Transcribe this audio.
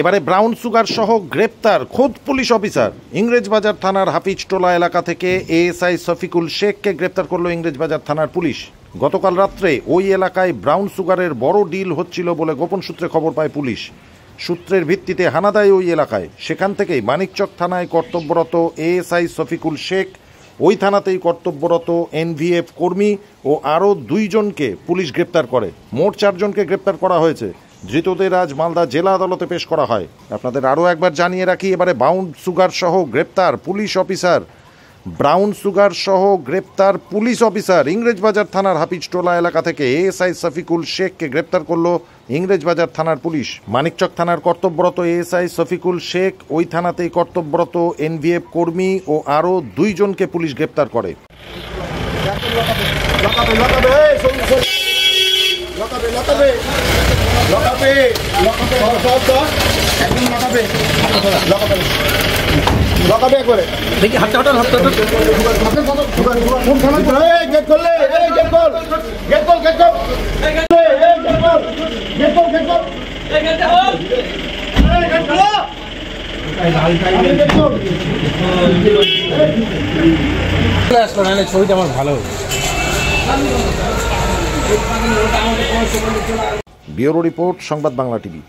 এবারে brown sugar সহ গ্রেপ্তার খোদ পুলিশ অফিসার। ইংরেজবাজার থানার হাফিজটোলা এলাকা থেকে এএসআই শফিকুল শেখকে গ্রেপ্তার করল ইংরেজবাজার থানার পুলিশ। গতকাল রাত্রে ওই এলাকায় ব্রাউন সুগারের বড় ডিল হচ্ছিল বলে গোপন সূত্রে খবর পায় পুলিশ। সূত্রের ভিত্তিতে হানা দেয় ওই এলাকায়। সেখান থেকেই মানিকচক থানায় কর্তব্যরত এএসআই শফিকুল শেখ, ওই থানাতেই কর্তব্যরত এনভিএফ কর্মী ও আরও 2 জনকে পুলিশ গ্রেপ্তার করে। মোট 4 জনকে গ্রেপ্তার করা হয়েছে। ধৃতদের আজ মালদা জেলা আদালতে পেশ করা হয়। আপনাদের আরও একবার জানিয়ে রাখি, এবারে ব্রাউন সুগার সহ গ্রেপ্তার পুলিশ অফিসার। ব্রাউন সুগার সহ গ্রেপ্তার পুলিশ অফিসার। ইংরেজবাজার থানার হাফিজটোলা এলাকা থেকে এএসআই শফিকুল শেখকে গ্রেপ্তার করল ইংরেজবাজার থানার পুলিশ। মানিকচক থানার কর্তব্যরত এএসআই শফিকুল শেখ, ওই থানাতেই কর্তব্যরত এনভিএফ কর্মী ও আরও 2 জনকে পুলিশ গ্রেপ্তার করে। দেখি হাতটা হঠাৎ হাতটা ছবিটা আমার ভালো। ব্যুরো রিপোর্ট, সংবাদ বাংলা টিভি।